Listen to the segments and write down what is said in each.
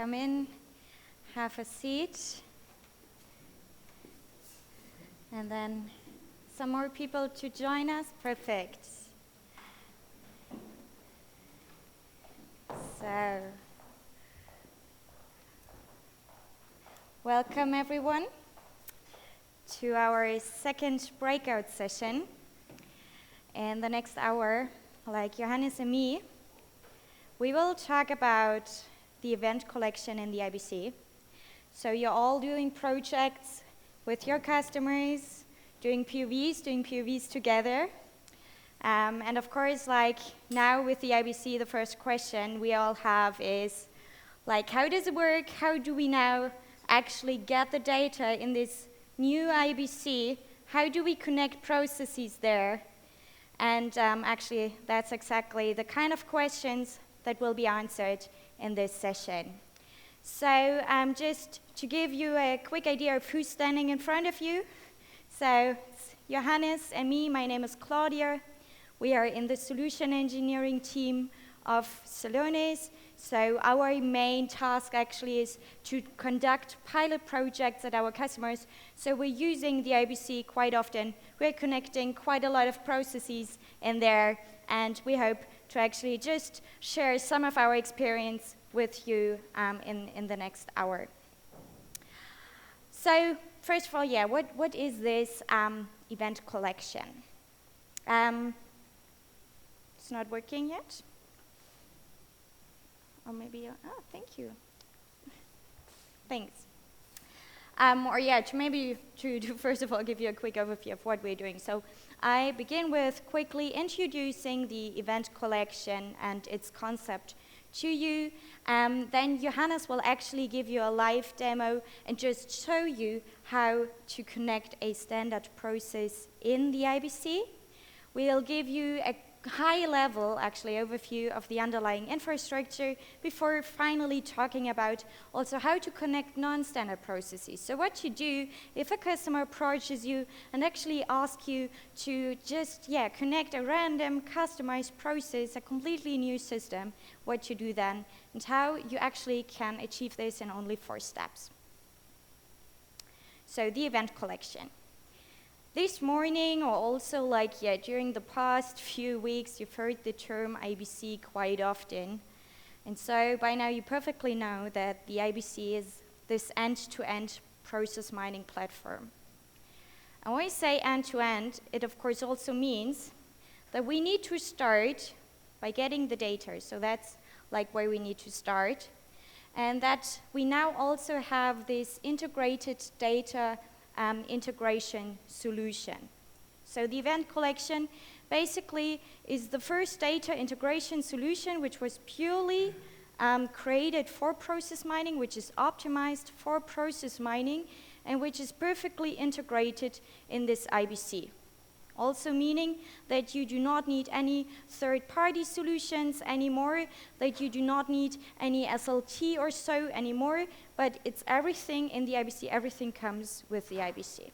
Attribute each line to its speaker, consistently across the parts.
Speaker 1: come in, have a seat, and then some more people to join us. Perfect. So, welcome everyone to our second breakout session. In the next hour, like Johannes and me, we will talk about the event collection in the IBC. So you're all doing projects with your customers, doing POVs together. And of course, like now with the IBC, the first question we all have is, like, how does it work? How do we now actually get the data in this new IBC? How do we connect processes there? And actually, that's exactly the kind of questions that will be answered in this session. So just to give you a quick idea of who's standing in front of you. So it's Johannes and me. My name is Claudia. We are in the solution engineering team of Celonis. So our main task actually is to conduct pilot projects at our customers. So we're using the IBC quite often. We're connecting quite a lot of processes in there, and we hope to actually just share some of our experience with you in the next hour. So first of all, yeah, what is this event collection? It's not working yet. Or maybe, oh, thank you. Thanks. Or yeah, to first of all give you a quick overview of what we're doing. So I begin with quickly introducing the event collection and its concept to you. Then Johannes will actually give you a live demo and just show you how to connect a standard process in the IBC. We'll give you a high-level, actually, overview of the underlying infrastructure before finally talking about also how to connect non-standard processes. So what you do if a customer approaches you and actually asks you to just, connect a random customized process, a completely new system, what you do then, and how you actually can achieve this in only 4 steps. So the event collection. This morning, or also during the past few weeks, you've heard the term IBC quite often. And so by now you perfectly know that the IBC is this end-to-end process mining platform. And when I say end-to-end, it of course also means that we need to start by getting the data. So that's where we need to start. And that we now also have this integrated data integration solution. So the event collection basically is the first data integration solution which was purely created for process mining, which is optimized for process mining, and which is perfectly integrated in this IBC. Also meaning that you do not need any third-party solutions anymore, that you do not need any SLT or so anymore, but it's everything in the IBC, everything comes with the IBC.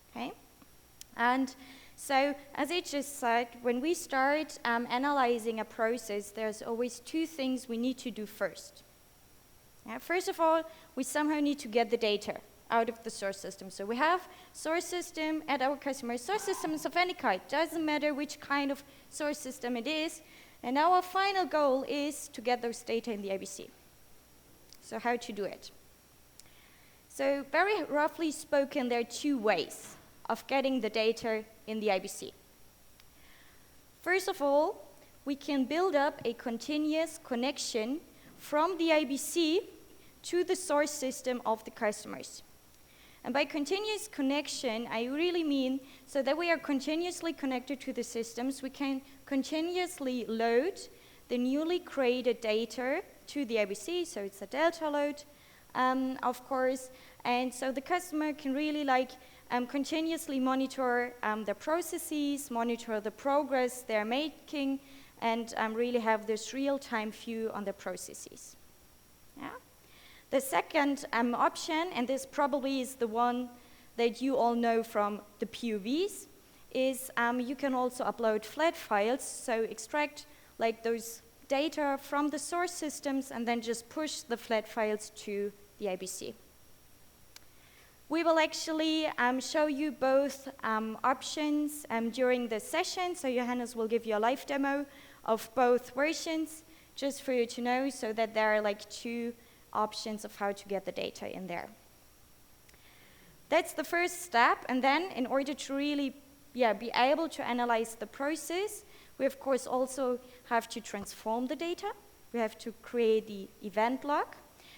Speaker 1: Okay? And so, as I just said, when we start analyzing a process, there's always 2 things we need to do first. First of all, we somehow need to get the data out of the source system. So we have source system at our customers. Source systems of any kind, doesn't matter which kind of source system it is. And our final goal is to get those data in the IBC. So how to do it? So very roughly spoken, there are 2 ways of getting the data in the IBC. First of all, we can build up a continuous connection from the IBC to the source system of the customers. And by continuous connection, I really mean so that we are continuously connected to the systems. We can continuously load the newly created data to the IBC, so it's a delta load, of course. And so the customer can really continuously monitor the processes, monitor the progress they're making, and really have this real-time view on the processes. Yeah? The second option, and this probably is the one that you all know from the POVs, is you can also upload flat files, so extract those data from the source systems and then just push the flat files to the IBC. We will actually show you both options during the session. So Johannes will give you a live demo of both versions, just for you to know, so that there are like two options of how to get the data in there. That's the first step, and then in order to really be able to analyze the process, we of course also have to transform the data. We have to create the event log,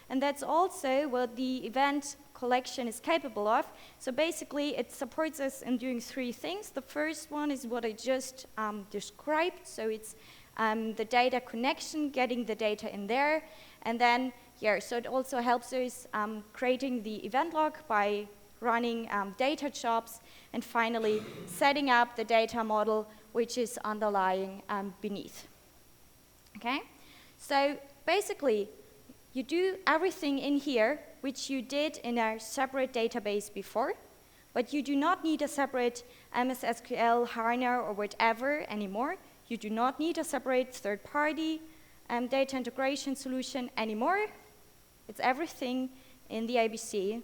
Speaker 1: and that's also what the event collection is capable of. So basically it supports us in doing three things. The first one is what I just described, so it's the data connection, getting the data in there, and then so it also helps us creating the event log by running data jobs, and finally setting up the data model which is underlying beneath. Okay, so basically you do everything in here which you did in a separate database before, but you do not need a separate MS SQL, HANA, or whatever anymore. You do not need a separate third-party data integration solution anymore. It's everything in the IBC.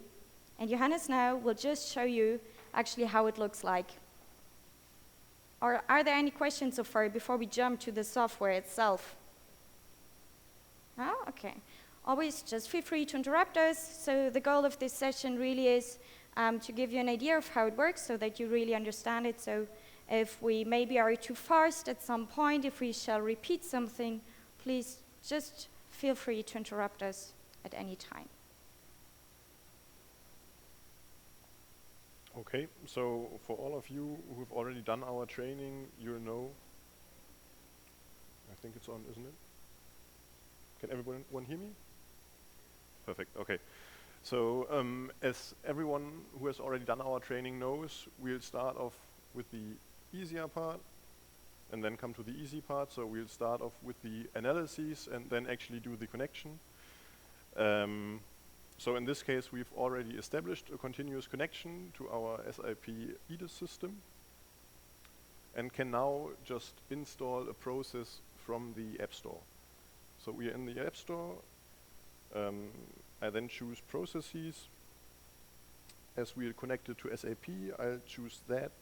Speaker 1: And Johannes now will just show you actually how it looks like. Or are there any questions so far before we jump to the software itself? No? Okay. Always just feel free to interrupt us. So the goal of this session really is to give you an idea of how it works so that you really understand it. So if we maybe are too fast at some point, if we shall repeat something, please just feel free to interrupt us at any time.
Speaker 2: Okay, so for all of you who've already done our training, you'll know, I think it's on, isn't it? Can everyone hear me? Perfect, okay. So as everyone who has already done our training knows, we'll start off with the easier part and then come to the easy part. So we'll start off with the analyses and then actually do the connection. So in this case, we've already established a continuous connection to our SAP IDIS system and can now just install a process from the App Store. So we are in the App Store. I then choose processes. As we are connected to SAP, I'll choose that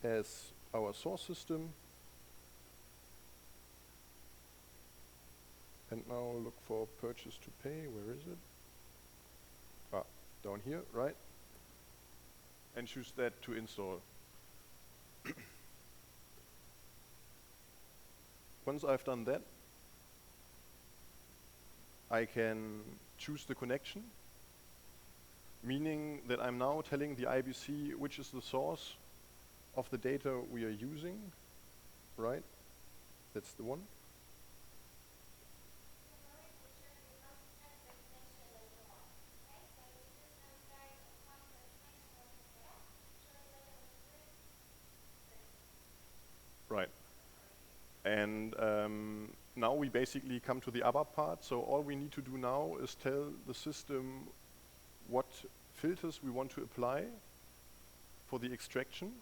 Speaker 2: as our source system. And now look for purchase to pay. Where is it? Ah, down here, right? And choose that to install. Once I've done that, I can choose the connection, meaning that I'm now telling the IBC which is the source of the data we are using, right? That's the one. Right. And now we basically come to the other part. So all we need to do now is tell the system what filters we want to apply for the extraction.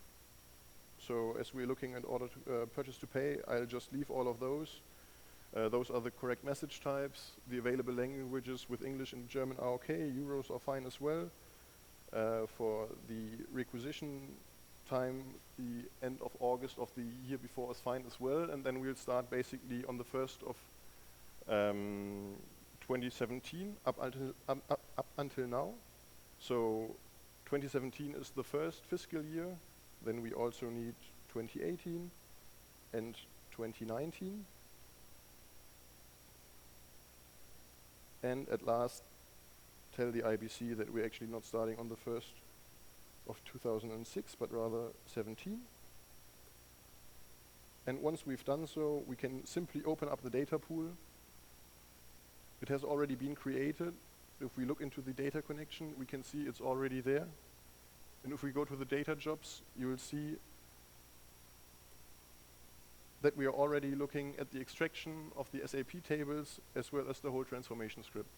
Speaker 2: So as we're looking at order to purchase to pay, I'll just leave all of those. Those are the correct message types. The available languages with English and German are okay. Euros are fine as well. For the requisition time, the end of August of the year before is fine as well. And then we'll start basically on the 1st of 2017 up until now. So 2017 is the first fiscal year. Then we also need 2018 and 2019. And at last, tell the IBC that we're actually not starting on the 1st of 2006, but rather 17. And once we've done so, we can simply open up the data pool. It has already been created. If we look into the data connection, we can see it's already there. And if we go to the data jobs, you will see that we are already looking at the extraction of the SAP tables as well as the whole transformation script.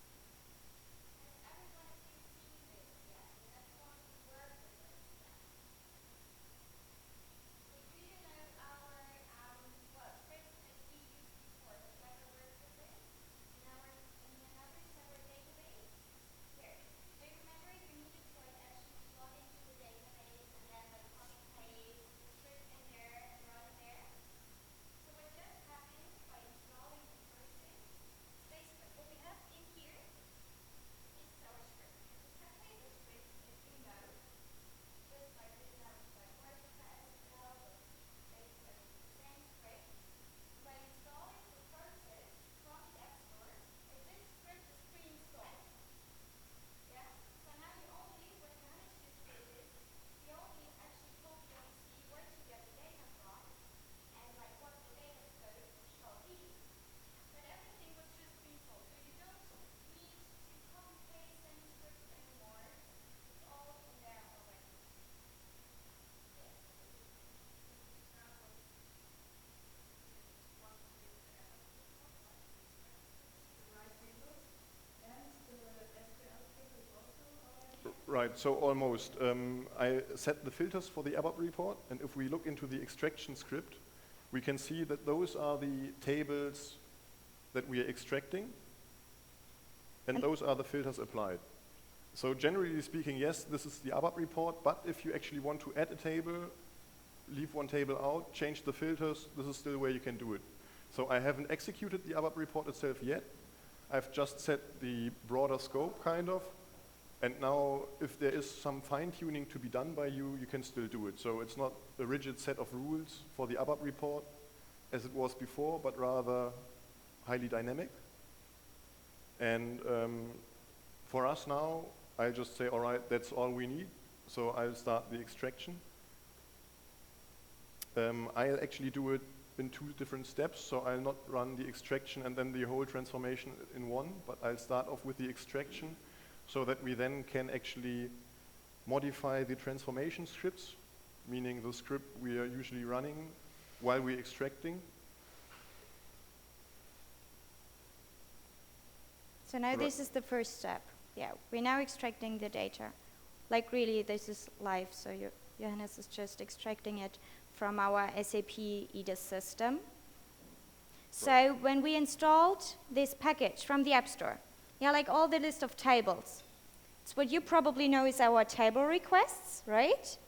Speaker 2: Right, so almost. I set the filters for the ABAP report, and if we look into the extraction script, we can see that those are the tables that we are extracting, and those are the filters applied. So generally speaking, yes, this is the ABAP report, but if you actually want to add a table, leave one table out, change the filters, this is still where you can do it. So I haven't executed the ABAP report itself yet. I've just set the broader scope, kind of. And now, if there is some fine-tuning to be done by you, you can still do it. So it's not a rigid set of rules for the ABAP report as it was before, but rather highly dynamic. And for us now, I'll just say, all right, that's all we need. So I'll start the extraction. I'll actually do it in 2 different steps. So I'll not run the extraction and then the whole transformation in one, but I'll start off with the extraction so that we then can actually modify the transformation scripts, meaning the script we are usually running while we're extracting.
Speaker 1: So now this is the first step. Yeah, we're now extracting the data. Like really, this is live, so Johannes is just extracting it from our SAP EDIS system. So when we installed this package from the App Store, yeah, like all the list of tables, it's what you probably know is our table requests, right?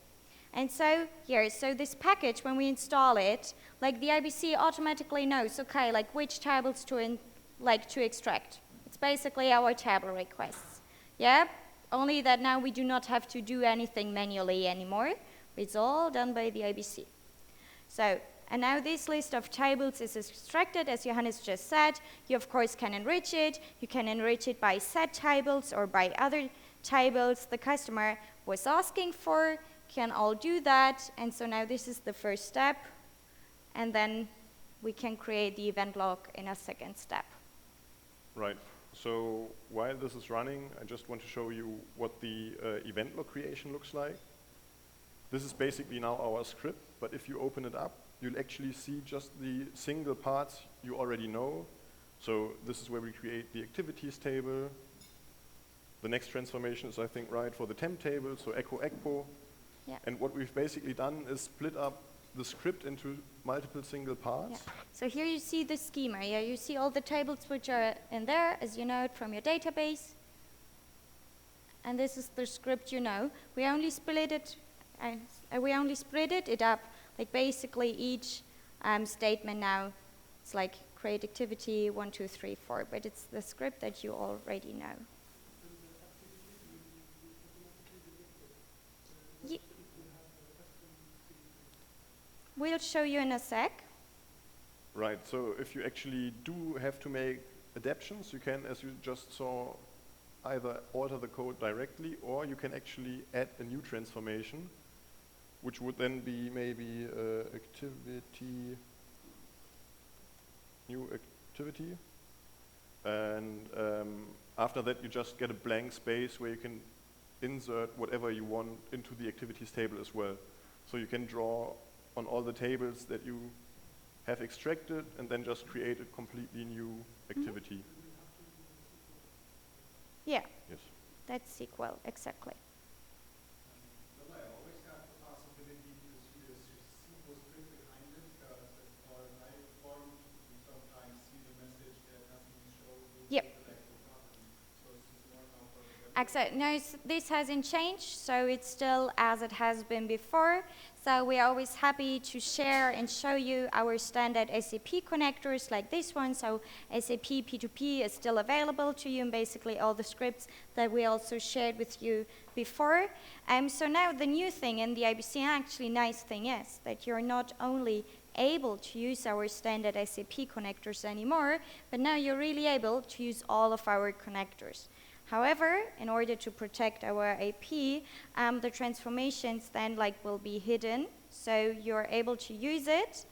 Speaker 1: And so here, so this package, when we install it, like the IBC automatically knows, okay, like which tables to extract. It's basically our table requests. Yeah, only that now we do not have to do anything manually anymore. It's all done by the IBC. So, and now this list of tables is extracted, as Johannes just said. You, of course, can enrich it. You can enrich it by set tables or by other tables the customer was asking for. Can all do that. And so now this is the first step. And then we can create the event log in a second step.
Speaker 2: Right. So while this is running, I just want to show you what the event log creation looks like. This is basically now our script, but if you open it up, you'll actually see just the single parts you already know. So this is where we create the activities table. The next transformation is, I think, right for the temp table, so echo ECPO.
Speaker 1: Yeah.
Speaker 2: And what we've basically done is split up the script into multiple single parts.
Speaker 1: Yeah. So here you see the schema. Yeah, you see all the tables which are in there, as you know it from your database. And this is the script you know. We only split it up. Like basically each statement now, it's like create activity 1, 2, 3, 4, but it's the script that you already know. We'll show you in a sec.
Speaker 2: Right, so if you actually do have to make adaptations, you can, as you just saw, either alter the code directly, or you can actually add a new transformation, which would then be maybe new activity. And after that, you just get a blank space where you can insert whatever you want into the activities table as well. So you can draw on all the tables that you have extracted and then just create a completely new activity.
Speaker 1: Yeah.
Speaker 2: Yes.
Speaker 1: That's SQL, exactly.
Speaker 3: Don't I always have the possibility to see the SQL script behind it? Because for an I form, you sometimes see the message that nothing shows the intellectual property. So it's just more now for the
Speaker 1: Exactly. No, this hasn't changed, so it's still as it has been before. So we're always happy to share and show you our standard SAP connectors like this one. So SAP P2P is still available to you, and basically all the scripts that we also shared with you before. So now the new thing in the IBC, actually nice thing is that you're not only able to use our standard SAP connectors anymore, but now you're really able to use all of our connectors. However, in order to protect our IP, the transformations then will be hidden, so you're able to use it,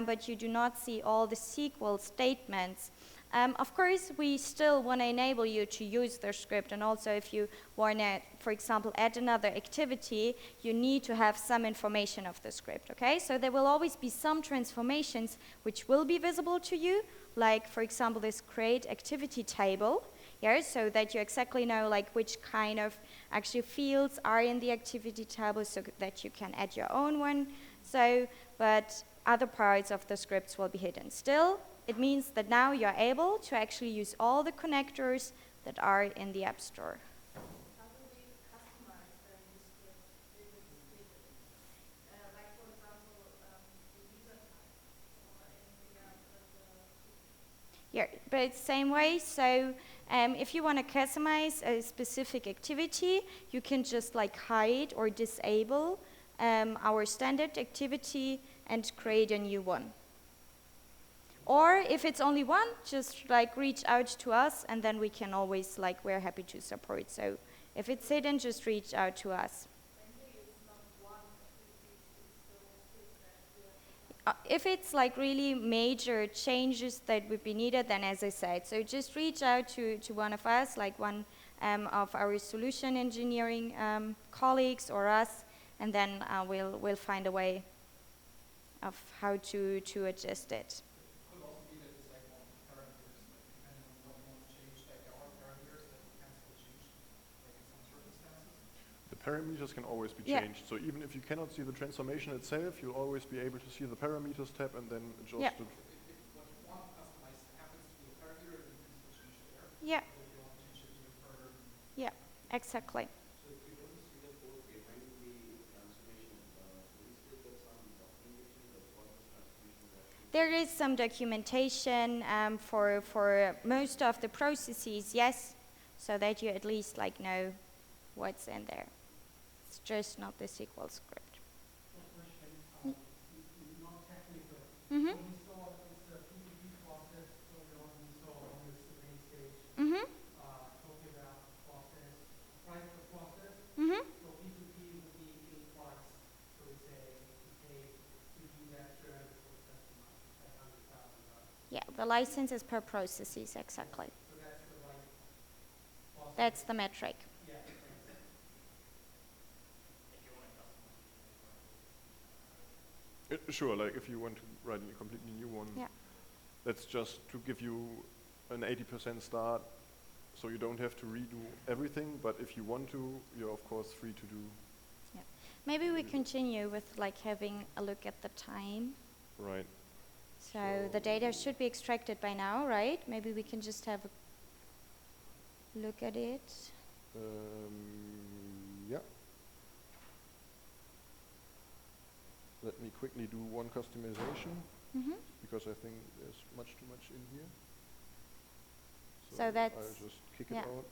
Speaker 1: but you do not see all the SQL statements. Of course, we still want to enable you to use their script, and also if you want to, for example, add another activity, you need to have some information of the script, okay? So there will always be some transformations which will be visible to you, like, for example, this create activity table. Yeah, so that you exactly know like which kind of actually fields are in the activity table, so that you can add your own one. So, but other parts of the scripts will be hidden. Still, it means that now you're able to actually use all the connectors that are in the App Store.
Speaker 4: How do we customize then the script if it's hidden? Like for example, the user type or anything else that
Speaker 1: Yeah, but it's the same way. So if you want to customize a specific activity, you can just like hide or disable our standard activity and create a new one. Or if it's only one, just like reach out to us, and then we can always like, we're happy to support. So if it's hidden, just reach out to us. If it's like really major changes that would be needed, then as I said, so just reach out to one of us, like one of our solution engineering colleagues or us, and then we'll find a way of how to adjust it.
Speaker 3: Could also be that it's like one of the parameters, like depending on what you want to change, like there are parameters that you can still change, like in some circumstances.
Speaker 2: The parameters can always be
Speaker 1: Yeah.
Speaker 2: changed. So even if you cannot see the transformation itself, you'll always be able to see the parameters tab and then adjust
Speaker 1: Yeah.
Speaker 2: it.
Speaker 3: If what you want to customize happens to be a parameter, then you can still change it there.
Speaker 1: Yeah,
Speaker 3: But if you want to change it even further,
Speaker 1: yeah, exactly.
Speaker 5: So if you don't see the code behind the transformation, do we still get some documentation of what the transformation is actually?
Speaker 1: There is some documentation for most of the processes, yes, so that you at least like know what's in there. It's just not the SQL script.
Speaker 3: question, not technical.
Speaker 1: Mm-hmm.
Speaker 3: When we saw this P2P process earlier on, we saw on this main stage
Speaker 1: Mm-hmm.
Speaker 3: talking about process, price per process.
Speaker 1: Mm-hmm.
Speaker 3: So P2P would be a price. So we say to pay to do that journey for the customer at $100,000.
Speaker 1: Yeah, the license is per processes, exactly.
Speaker 3: So that's the right process.
Speaker 1: That's the metric.
Speaker 3: Yeah, thanks.
Speaker 2: Sure, like if you want to write a completely new one,
Speaker 1: Yeah.
Speaker 2: that's just to give you an 80% start, so you don't have to redo everything, but if you want to, you're of course free to do.
Speaker 1: Maybe we continue with like having a look at the time.
Speaker 2: Right.
Speaker 1: So the data should be extracted by now, right? Maybe we can just have a look at it.
Speaker 2: Yeah. Let me quickly do one customization,
Speaker 1: Mm-hmm.
Speaker 2: because I think there's too much in here.
Speaker 1: So that's-
Speaker 2: I'll just kick
Speaker 1: yeah.
Speaker 2: it out.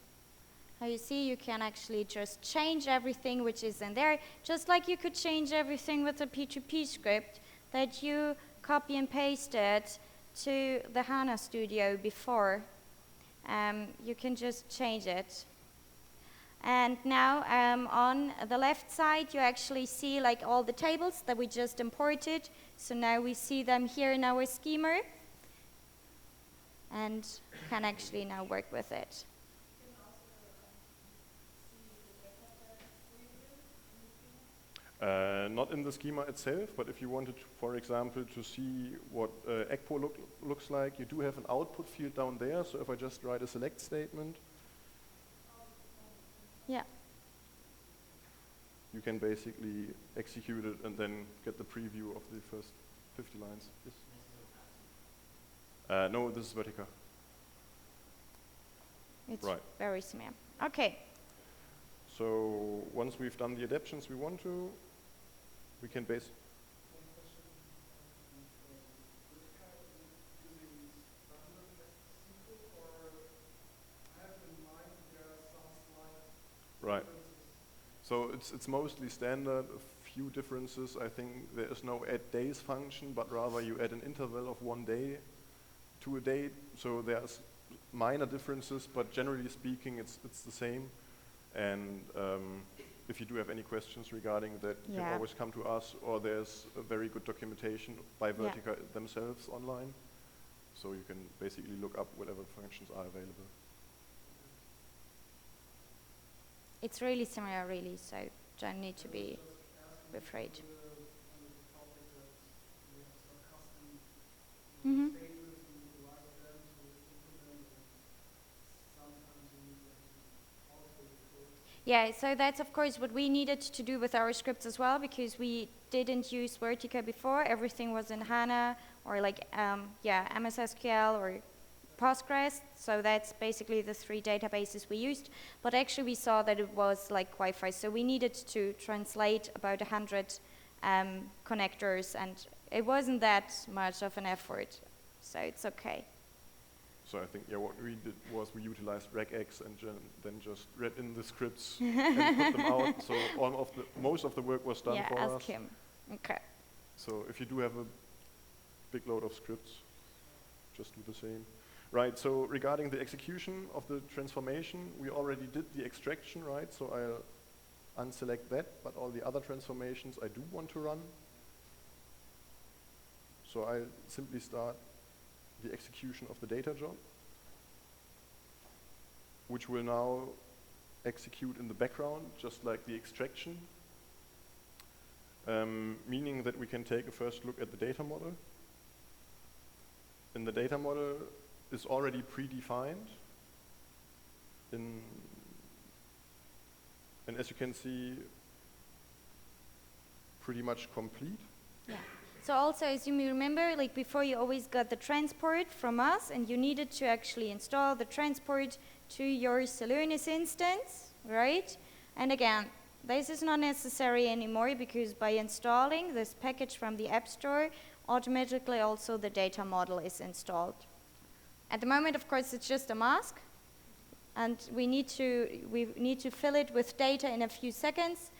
Speaker 1: Now you see you can actually just change everything which is in there, just like you could change everything with a P2P script that you copy and pasted to the HANA Studio before. You can just change it. And now on the left side you actually see like all the tables that we just imported. So now we see them here in our schema and can actually now work with it.
Speaker 2: Not in the schema itself, but if you wanted, for example, to see what ECPO looks like, you do have an output field down there. So if I just write a select statement,
Speaker 1: Yeah.
Speaker 2: you can basically execute it and then get the preview of the first 50 lines. Yes? No, this is Vertica.
Speaker 1: It's
Speaker 2: Right.
Speaker 1: very small. Okay.
Speaker 2: So once we've done the adaptations we want to, we can base.
Speaker 3: One question, Vertica using standard SQL, or I have in mind there are some slight
Speaker 2: Right.
Speaker 3: differences.
Speaker 2: So it's mostly standard. A few differences. I think there is no add days function, but rather you add an interval of 1 day to a date. So there's minor differences, but generally speaking, it's the same. And if you do have any questions regarding that, you can
Speaker 1: Yeah.
Speaker 2: always come to us, or there's a very good documentation by Vertica themselves online. So you can basically look up whatever functions are available.
Speaker 1: It's really similar, really, so don't need to be afraid.
Speaker 3: On the topic that we have some custom
Speaker 1: Mhm.
Speaker 3: statements and we like them to implement, and sometimes
Speaker 1: Yeah, so that's of course what we needed to do with our scripts as well, because we didn't use Vertica before. Everything was in HANA or like MS SQL or Postgres. So that's basically the 3 databases we used. But actually we saw that it was like quite fast. So we needed to translate about 100 connectors, and it wasn't that much of an effort. So it's okay.
Speaker 2: So I think, what we did was we utilized regex and then just read in the scripts and put them out. So most of the work was done for us.
Speaker 1: Yeah, ask him. Okay.
Speaker 2: So if you do have a big load of scripts, just do the same. Right, so regarding the execution of the transformation, we already did the extraction, right? So I'll unselect that, but all the other transformations I do want to run. So I'll simply start the execution of the data job, which will now execute in the background, just like the extraction, meaning that we can take a first look at the data model. And the data model is already predefined, and as you can see, pretty much complete.
Speaker 1: Yeah. So also, as you may remember, like before you always got the transport from us, and you needed to actually install the transport to your Celonis instance, right? And again, this is not necessary anymore, because by installing this package from the App Store, automatically also the data model is installed. At the moment, of course, it's just a mask, and we need to fill it with data in a few seconds.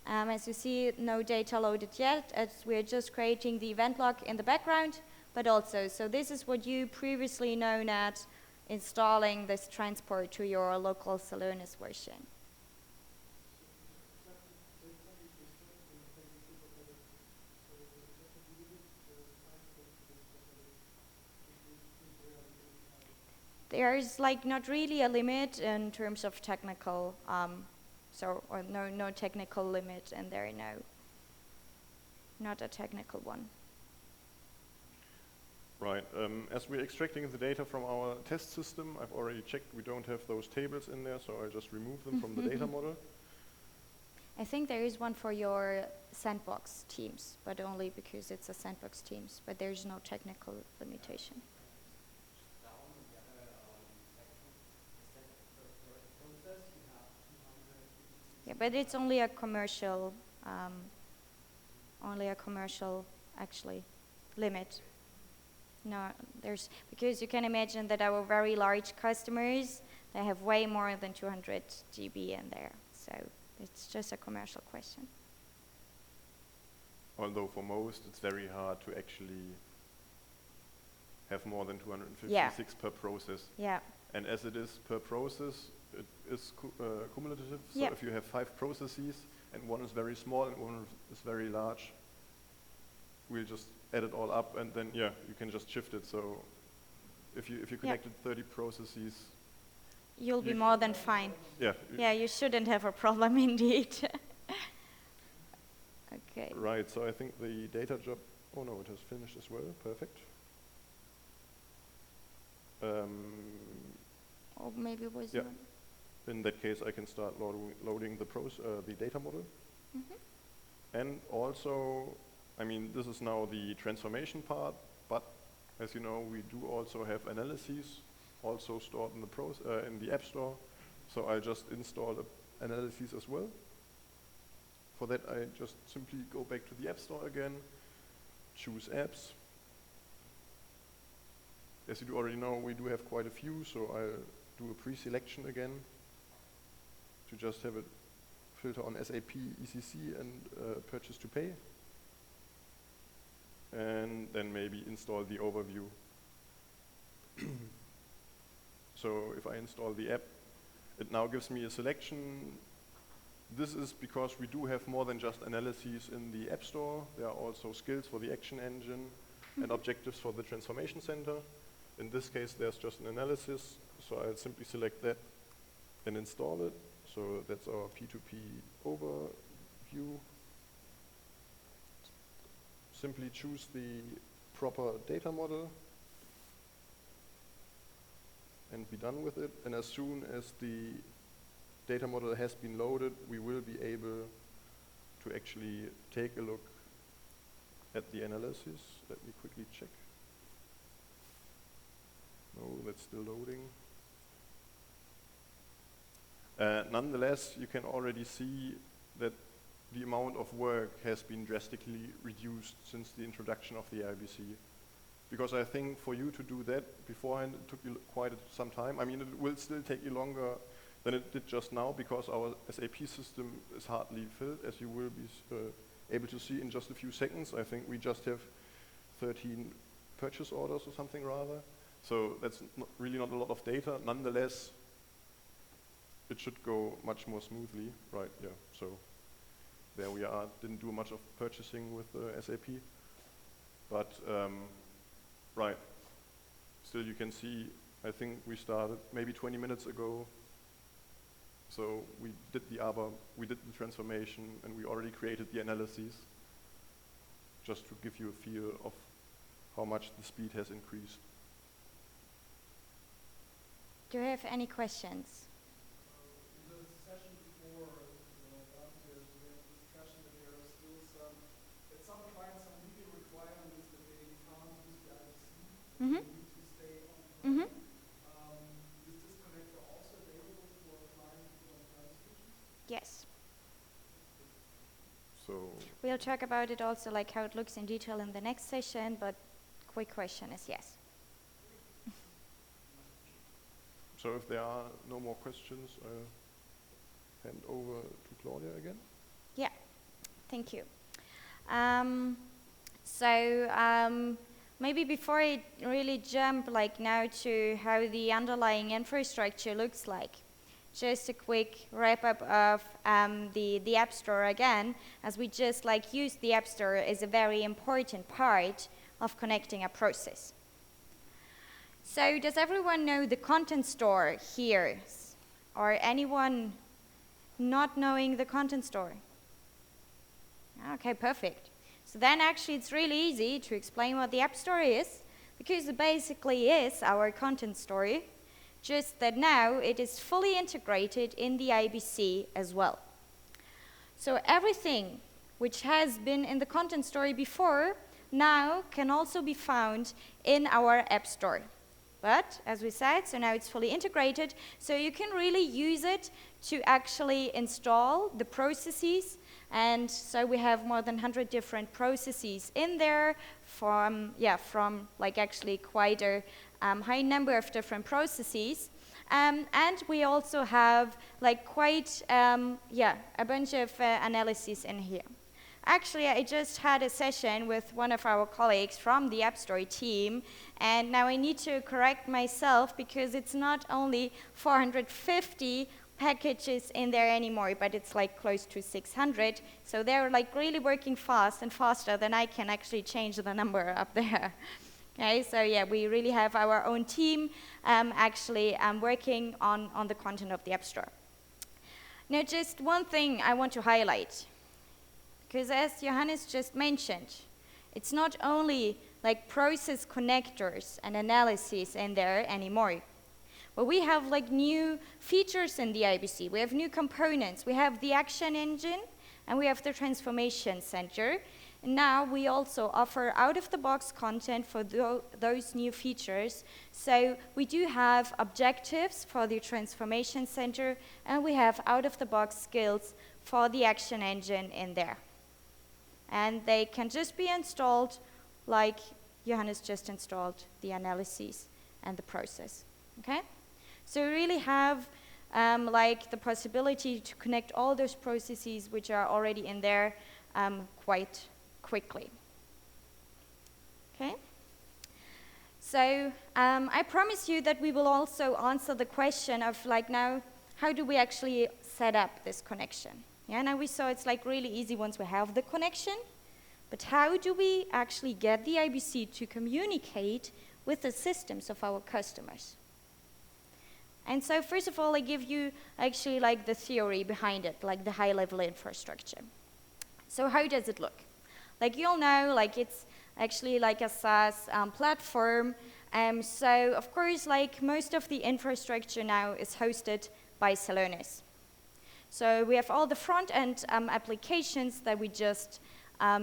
Speaker 1: As you see, no data loaded yet, as we're just creating the event log in the background, but also, so this is what you previously known as installing this transport to your local Celonis version. There's like not really a limit in terms of technical, or no technical limit, and there not a technical one.
Speaker 2: Right, as we're extracting the data from our test system, I've already checked we don't have those tables in there, so I'll just remove them from the data model.
Speaker 1: I think there is one for your sandbox teams, but only because it's a sandbox teams, but there's no technical limitation. Yeah, but it's only a commercial, actually limit. No, because you can imagine that our very large customers, they have way more than 200 GB in there. So it's just a commercial question.
Speaker 2: Although for most, it's very hard to actually have more than 256 per process.
Speaker 1: Yeah.
Speaker 2: And as it is per process, it is cumulative. So if you have 5 processes and one is very small and one is very large, we'll just add it all up, and then you can just shift it. So if you connected 30 processes,
Speaker 1: you'll be more than fine.
Speaker 2: Yeah.
Speaker 1: Yeah, you shouldn't have a problem indeed. Okay.
Speaker 2: Right. So I think the data job. Oh no, it has finished as well. Perfect.
Speaker 1: Or maybe it was.
Speaker 2: Yeah. In that case, I can start loading the data model.
Speaker 1: Mm-hmm.
Speaker 2: And also, I mean, this is now the transformation part, but as you know, we do also have analyses also stored in the App Store. So I just install analyses as well. For that, I just simply go back to the App Store again, choose apps. As you do already know, we do have quite a few, so I'll do a pre-selection again to just have it filter on SAP, ECC, and purchase to pay. And then maybe install the overview. So if I install the app, it now gives me a selection. This is because we do have more than just analyses in the App Store. There are also skills for the action engine and objectives for the transformation center. In this case, there's just an analysis, so I'll simply select that and install it. So that's our P2P overview. Simply choose the proper data model and be done with it. And as soon as the data model has been loaded, we will be able to actually take a look at the analysis. Let me quickly check. No, that's still loading. Nonetheless, you can already see that the amount of work has been drastically reduced since the introduction of the IBC. Because I think for you to do that beforehand, it took you quite some time. I mean, it will still take you longer than it did just now because our SAP system is hardly filled, as you will be able to see in just a few seconds. I think we just have 13 purchase orders or something rather. So that's really not a lot of data. Nonetheless, it should go much more smoothly, right? Yeah, so there we are. Didn't do much of purchasing with SAP, but right. Still, you can see, I think we started maybe 20 minutes ago. So we did the ABAP, we did the transformation, and we already created the analyses, just to give you a feel of how much the speed has increased.
Speaker 1: Do you have any questions?
Speaker 3: In the session before, downstairs, we had a discussion that there are still some clients, some legal requirements that they can't use the IBC.
Speaker 1: Mm-hmm.
Speaker 3: They need to stay on the
Speaker 1: Mm-hmm.
Speaker 3: Is this connector also available for clients who don't have solutions?
Speaker 1: Yes.
Speaker 2: So
Speaker 1: We'll talk about it also, like how it looks in detail in the next session, but quick question is yes.
Speaker 2: So if there are no more questions, I'll hand over to Claudia again.
Speaker 1: Yeah, thank you. Maybe before I really jump like now to how the underlying infrastructure looks like, just a quick wrap up of the App Store again, as we just like use the App Store as a very important part of connecting a process. So does everyone know the content store here? Or anyone not knowing the content store? Okay, perfect. So then actually it's really easy to explain what the App Store is, because it basically is our content store, just that now it is fully integrated in the IBC as well. So everything which has been in the content store before now can also be found in our App Store. But, as we said, so now it's fully integrated, so you can really use it to actually install the processes. And so we have more than 100 different processes in there from like actually quite a high number of different processes. And we also have like quite, a bunch of analyses in here. Actually, I just had a session with one of our colleagues from the AppStore team, and now I need to correct myself because it's not only 450 packages in there anymore, but it's like close to 600. So they're like really working fast and faster than I can actually change the number up there. Okay, so yeah, we really have our own team working on the content of the AppStore. Now, just one thing I want to highlight. Because as Johannes just mentioned, it's not only like process connectors and analyses in there anymore. But we have like new features in the IBC. We have new components. We have the action engine and we have the transformation center. And now we also offer out-of-the-box content for those new features. So we do have objectives for the transformation center, and we have out-of-the-box skills for the action engine in there. And they can just be installed like Johannes just installed the analyses and the process. Okay? So we really have like the possibility to connect all those processes which are already in there quite quickly. Okay? So I promise you that we will also answer the question of like now, how do we actually set up this connection? Yeah, now we saw it's like really easy once we have the connection, but how do we actually get the IBC to communicate with the systems of our customers? And so first of all, I give you actually like the theory behind it, like the high-level infrastructure. So how does it look? Like you all know, like it's actually like a SaaS platform. So of course, like most of the infrastructure now is hosted by Celonis. So we have all the front-end applications that we just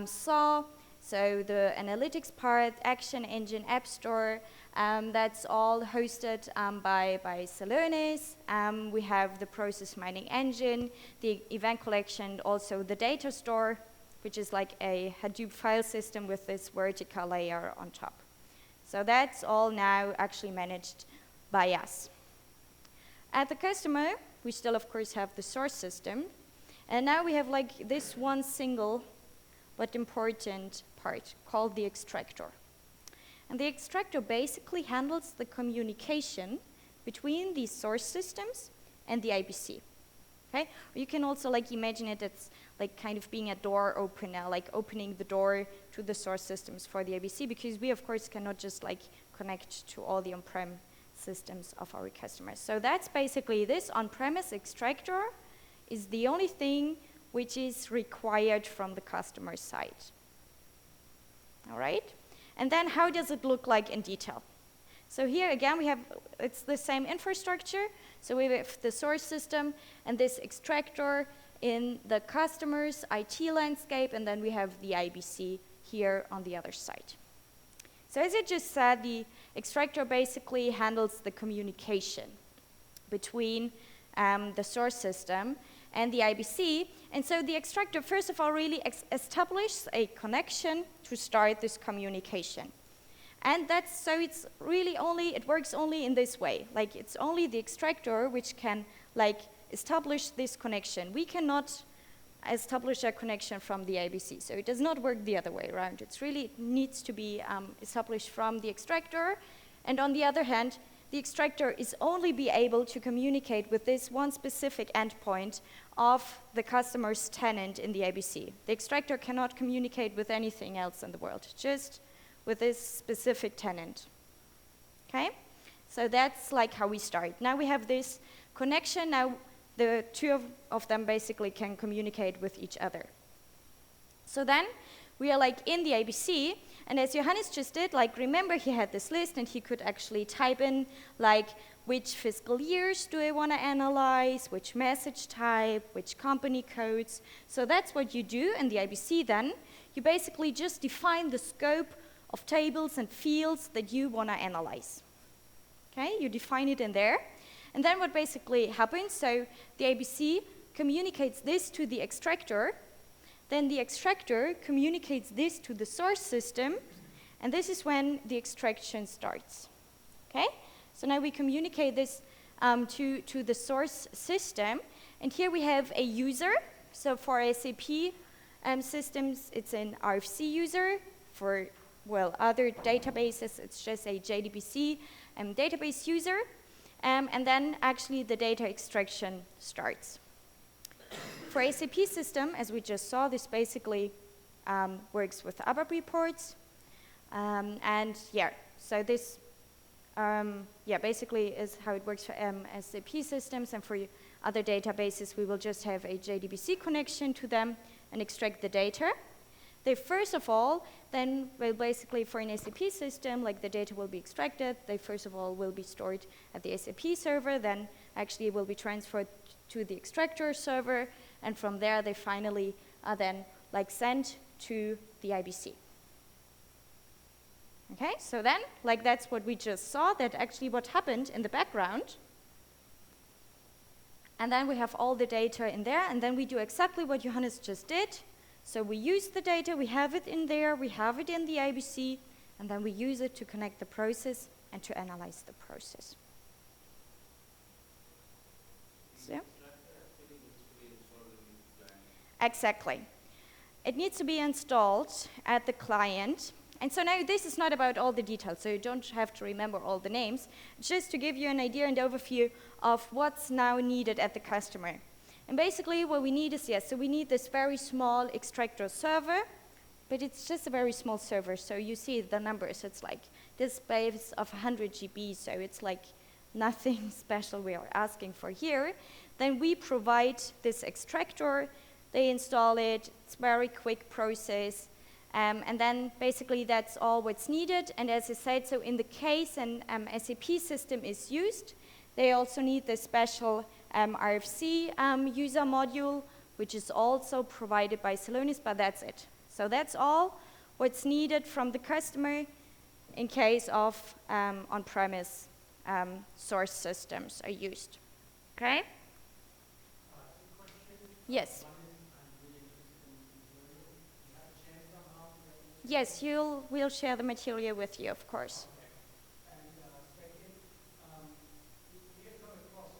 Speaker 1: saw. So the analytics part, Action Engine, AppStore, that's all hosted by Celonis. We have the process mining engine, the event collection, also the data store, which is like a Hadoop file system with this vertical layer on top. So that's all now actually managed by us. At the customer, we still, of course, have the source system. And now we have like this one single but important part called the extractor. And the extractor basically handles the communication between these source systems and the IBC. Okay? Or you can also like imagine it as like kind of being a door opener, like opening the door to the source systems for the IBC, because we of course cannot just like connect to all the on-prem systems of our customers. So that's basically this on-premise extractor is the only thing which is required from the customer side. All right? And then how does it look like in detail? So here again we have, it's the same infrastructure. So we have the source system and this extractor in the customer's IT landscape, and then we have the IBC here on the other side. So as I just said, the extractor basically handles the communication between the source system and the IBC. And so the extractor, first of all, really establishes a connection to start this communication. And that's, so it's really only, it works only in this way. Like it's only the extractor which can like establish this connection. We cannot establish a connection from the IBC. So it does not work the other way around. It's really, it needs to be established from the extractor. And on the other hand, the extractor is only be able to communicate with this one specific endpoint of the customer's tenant in the IBC. The extractor cannot communicate with anything else in the world, just with this specific tenant. Okay? So that's like how we start. Now we have this connection. Now the two of them basically can communicate with each other. So then we are like in the IBC, and as Johannes just did, like remember he had this list and he could actually type in like which fiscal years do I want to analyze, which message type, which company codes. So that's what you do in the IBC then. You basically just define the scope of tables and fields that you want to analyze. Okay, you define it in there. And then what basically happens, so the IBC communicates this to the extractor, then the extractor communicates this to the source system, and this is when the extraction starts. Okay? So now we communicate this to the source system, and here we have a user. So for SAP systems, it's an RFC user. For, well, other databases, it's just a JDBC database user. And then actually the data extraction starts. For SAP system, as we just saw, this basically works with ABAP reports. And yeah, so this basically is how it works for SAP systems. And for other databases, we will just have a JDBC connection to them and extract the data. They first of all, then, well, basically for an SAP system, like the data will be extracted. They first of all will be stored at the SAP server, then actually will be transferred to the extractor server, and from there they finally are then like sent to the IBC. Okay, so then, like that's what we just saw, that actually what happened in the background. And then we have all the data in there, and then we do exactly what Johannes just did. So we use the data, we have it in there, we have it in the IBC, and then we use it to connect the process and to analyze the process. So? Exactly. It needs to be installed at the client. And so now this is not about all the details, so you don't have to remember all the names. It's just to give you an idea and overview of what's now needed at the customer. And basically what we need is, yes, so we need this very small extractor server, but it's just a very small server. So you see the numbers, it's like this space of 100 GB, so it's like nothing special we are asking for here. Then we provide this extractor, they install it, it's a very quick process, and then basically that's all what's needed. And as I said, so in the case an SAP system is used, they also need the special RFC user module, which is also provided by Celonis, but that's it. So that's all what's needed from the customer in case of on-premise source systems are used. Okay?
Speaker 3: Two questions.
Speaker 1: Yes.
Speaker 3: One is, I'm really interested in this material. Do you have a chance somehow to let me?
Speaker 1: Yes, we'll share the material with you, of course.
Speaker 3: Okay. And second, we have come across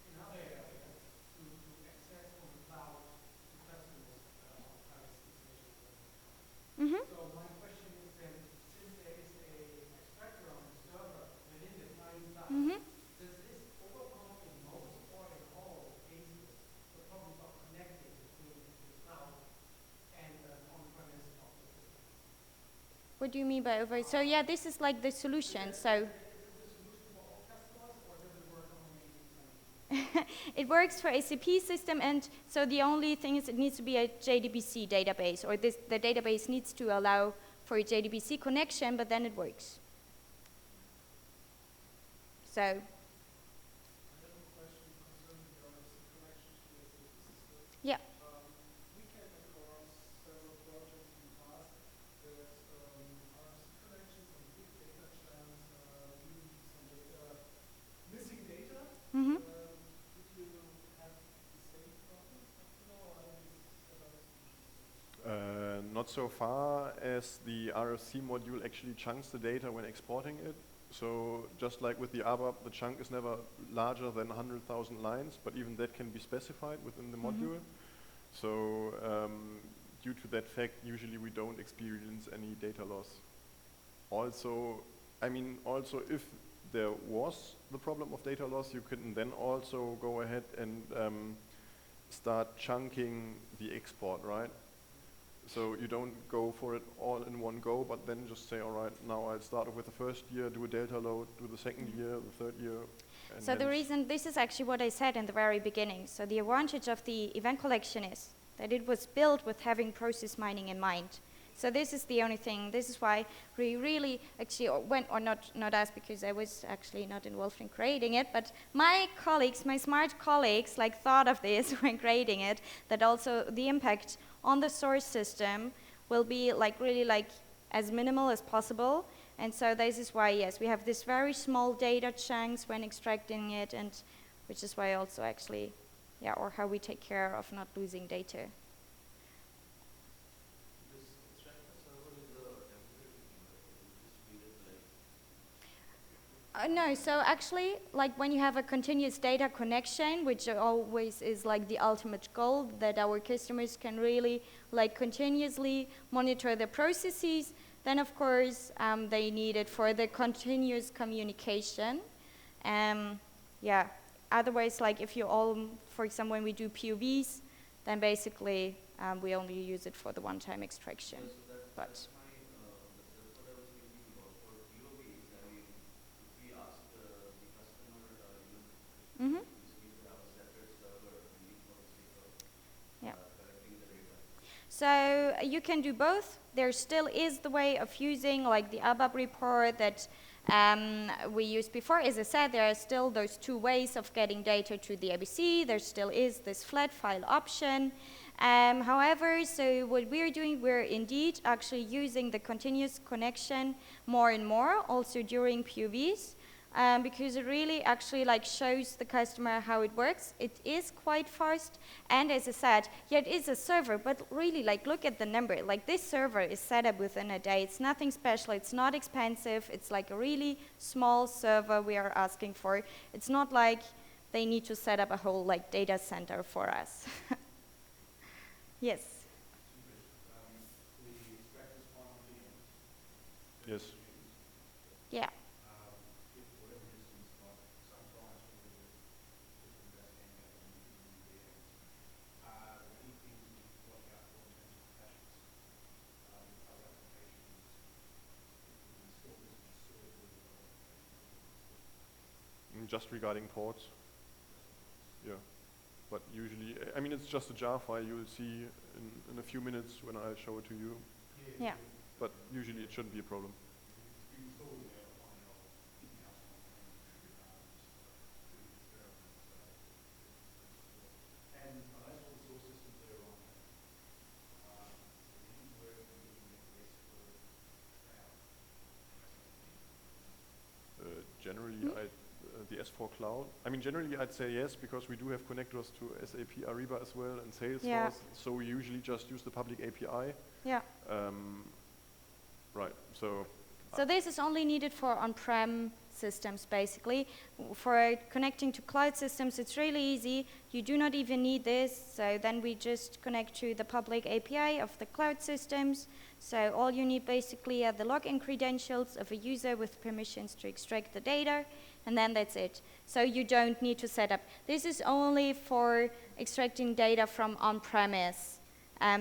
Speaker 3: in other areas to access on the cloud to customers on-premise installations.
Speaker 1: Mm-hmm.
Speaker 3: So my question is then, since there is a extractor on the server within the client side,
Speaker 1: Mm-hmm.
Speaker 3: does this overcome in most or in all cases the problems of connecting between the cloud and on-premise of the system?
Speaker 1: What do you mean by over? So yeah, this is like the solution. So
Speaker 3: Is it the solution for all customers, or does it work only in some?
Speaker 1: it works for ACP system, and so the only thing is it needs to be a JDBC database, or the database needs to allow for a JDBC connection, but then it works. So,
Speaker 3: I have a question concerning the RFC connection to the SAP system.
Speaker 1: yeah.
Speaker 3: We came across several projects in the past that RFC connections on big data chunks leading to some data, missing data.
Speaker 1: Mm-hmm.
Speaker 3: Did you have the same problem up to now, or are these setup solutions?
Speaker 2: Not so far, as the RFC module actually chunks the data when exporting it. So just like with the ABAP, the chunk is never larger than 100,000 lines, but even that can be specified within the module. So due to that fact, usually we don't experience any data loss. Also, also if there was the problem of data loss, you can then also go ahead and start chunking the export, right? So you don't go for it all in one go, but then just say, all right, now I'll start off with the first year, do a data load, do the second year, the third year. And
Speaker 1: So the reason, this is actually what I said in the very beginning. So the advantage of the event collection is that it was built with having process mining in mind. So this is the only thing. This is why we really actually went, or not us, because I was actually not involved in creating it, but my colleagues, my smart colleagues, like thought of this when creating it, that also the impact on the source system will be like really like as minimal as possible. And so this is why, yes, we have this very small data chunks when extracting it, and which is why also actually, yeah, or how we take care of not losing data.
Speaker 5: This extractor server is a temporary thing, right? You just need it like.
Speaker 1: No, so actually, like when you have a continuous data connection, which always is like the ultimate goal, that our customers can really like continuously monitor the processes, then of course they need it for the continuous communication. Yeah, otherwise, like if you all, for example, when we do POVs, then basically we only use it for the one-time extraction.
Speaker 5: Yeah, so
Speaker 1: But
Speaker 5: that's what I was thinking about for POVs. I mean, if we ask the customer,
Speaker 1: Mhm.
Speaker 5: basically to have a separate server only for the sake of
Speaker 1: Yeah.
Speaker 5: collecting the data.
Speaker 1: So you can do both. There still is the way of using like the ABAP report that we used before. As I said, there are still those two ways of getting data to the IBC. There still is this flat file option. However, so what we're doing, we're indeed actually using the continuous connection more and more, also during POVs. Because it really actually like shows the customer how it works. It is quite fast, and as I said, yeah, it is a server, but really like look at the number. Like this server is set up within a day. It's nothing special. It's not expensive. It's like a really small server we are asking for. It's not like they need to set up a whole like data center for us. Yes.
Speaker 3: The extractor spawn on video.
Speaker 2: yes.
Speaker 1: Yeah.
Speaker 3: If for whatever reason some clients will do different investing and need data. Are there any things we need to watch out for in terms of caching? With other applications, if we install this in server with other applications.
Speaker 2: Just regarding ports. Yeah. But usually, it's just a jar file you will see in a few minutes when I show it to you.
Speaker 1: Yeah.
Speaker 2: But usually it shouldn't be a problem.
Speaker 3: We install there on our in-house on-prem experiments.
Speaker 2: S4 Cloud? I mean, generally I'd say yes, because we do have connectors to SAP Ariba as well and Salesforce,
Speaker 1: Yeah.
Speaker 2: so we usually just use the public API.
Speaker 1: Yeah.
Speaker 2: Right, so
Speaker 1: So this is only needed for on-prem systems, basically. For connecting to cloud systems, it's really easy. You do not even need this. So then we just connect to the public API of the cloud systems. So all you need basically are the login credentials of a user with permissions to extract the data, and then that's it. So you don't need to set up. This is only for extracting data from on-premise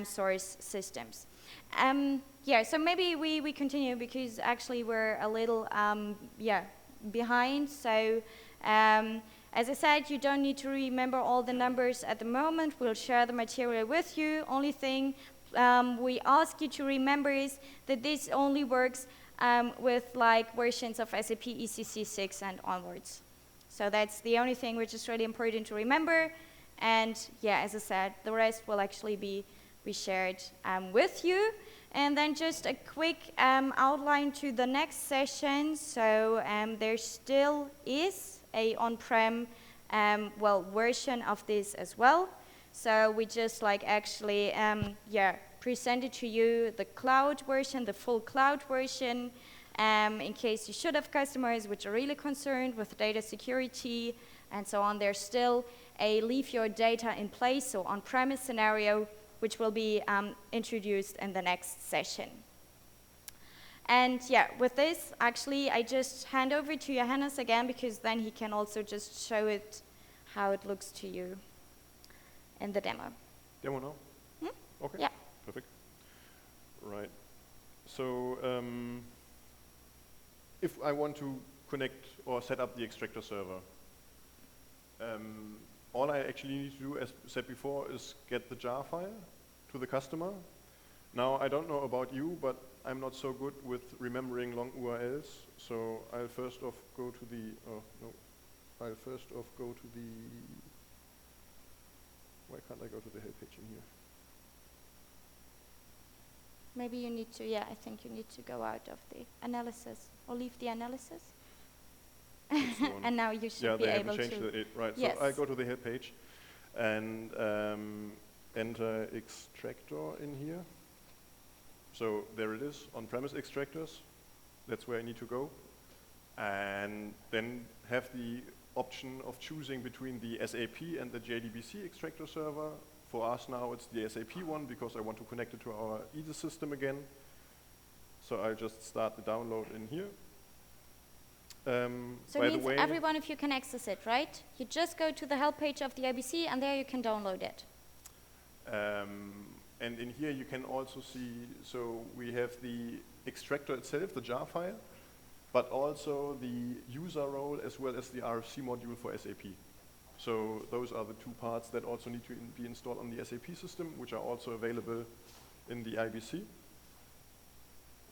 Speaker 1: source systems. Yeah, so maybe we continue because actually we're a little behind. So as I said, you don't need to remember all the numbers at the moment. We'll share the material with you. Only thing we ask you to remember is that this only works with like versions of SAP ECC 6 and onwards. So that's the only thing which is really important to remember. And yeah, as I said, the rest will actually be shared with you. And then just a quick outline to the next session. So there still is a on-prem version of this as well. So we just like actually presented to you the cloud version, the full cloud version, in case you should have customers which are really concerned with data security and so on. There's still a leave your data in place, so on-premise scenario, which will be introduced in the next session. And yeah, with this, actually, I just hand over to Johannes again, because then he can also just show it how it looks to you in the demo.
Speaker 2: Demo now? Okay.
Speaker 1: Yeah.
Speaker 2: Perfect. Right. So if I want to connect or set up the extractor server, all I actually need to do, as said before, is get the jar file to the customer. Now, I don't know about you, but I'm not so good with remembering long URLs, so I'll first off go to the, why can't I go to the help page in here?
Speaker 1: Maybe you need to, I think you need to go out of the analysis, or leave the analysis. And now you should be able to.
Speaker 2: Yeah, they haven't changed it, right.
Speaker 1: Yes.
Speaker 2: So I go to the help page and enter extractor in here. So there it is, on-premise extractors. That's where I need to go. And then have the option of choosing between the SAP and the JDBC extractor server. For us now, it's the SAP one because I want to connect it to our EDIS system again. So I'll just start the download in here.
Speaker 1: So it means every one of you can access it, right? You just go to the help page of the IBC and there you can download it.
Speaker 2: And in here you can also see, so we have the extractor itself, the jar file, but also the user role as well as the RFC module for SAP. So those are the two parts that also need to be installed on the SAP system, which are also available in the IBC.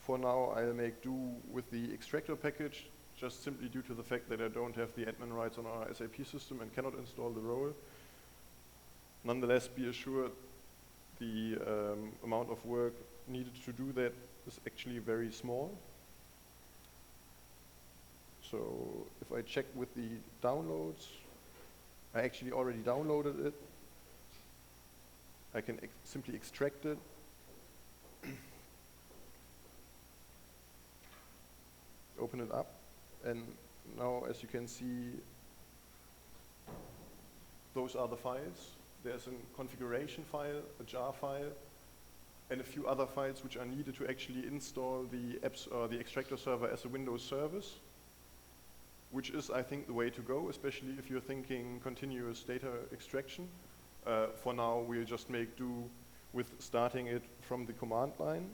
Speaker 2: For now, I'll make do with the extractor package, just simply due to the fact that I don't have the admin rights on our SAP system and cannot install the role. Nonetheless, be assured the amount of work needed to do that is actually very small. So if I check with the downloads, I actually already downloaded it. I can simply extract it. Open it up. And now, as you can see, those are the files. There's a configuration file, a jar file, and a few other files which are needed to actually install the apps or the extractor server as a Windows service, which is, I think, the way to go, especially if you're thinking continuous data extraction. For now, we'll just make do with starting it from the command line.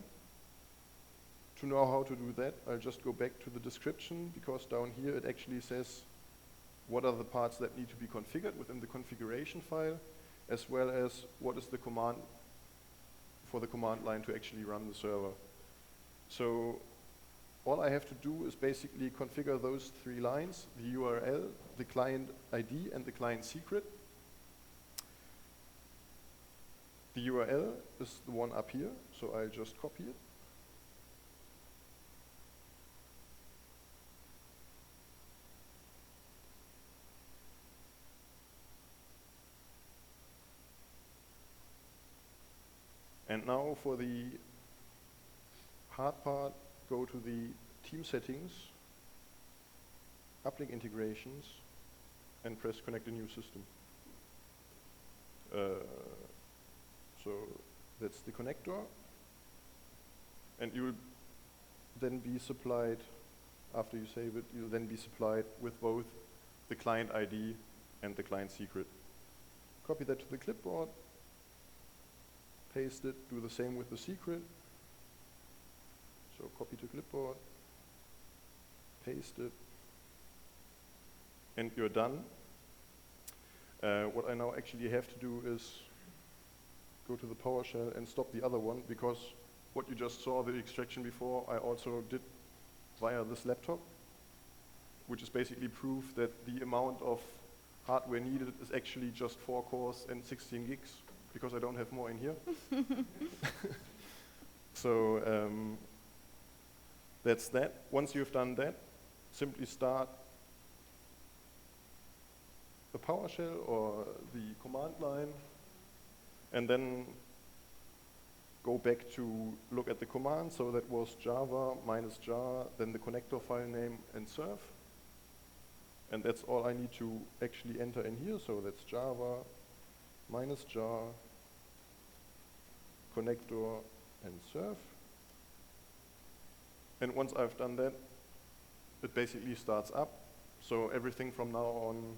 Speaker 2: To know how to do that, I'll just go back to the description, because down here it actually says what are the parts that need to be configured within the configuration file, as well as what is the command for the command line to actually run the server. So all I have to do is basically configure those three lines, the URL, the client ID, and the client secret. The URL is the one up here, so I'll just copy it. And now for the hard part, go to the team settings, uplink integrations, and press connect a new system. So that's the connector. And you will then be supplied, after you save it, you'll then be supplied with both the client ID and the client secret. Copy that to the clipboard, paste it, do the same with the secret. So copy to clipboard, paste it, and you're done. What I now actually have to do is go to the PowerShell and stop the other one, because what you just saw, the extraction before, I also did via this laptop, which is basically proof that the amount of hardware needed is actually just 4 cores and 16 gigs, because I don't have more in here. So that's that. Once you've done that, simply start the PowerShell or the command line, and then go back to look at the command. So that was Java -jar, then the connector file name and serve. And that's all I need to actually enter in here. So that's Java -jar, connector and serve. And once I've done that, it basically starts up. So everything from now on,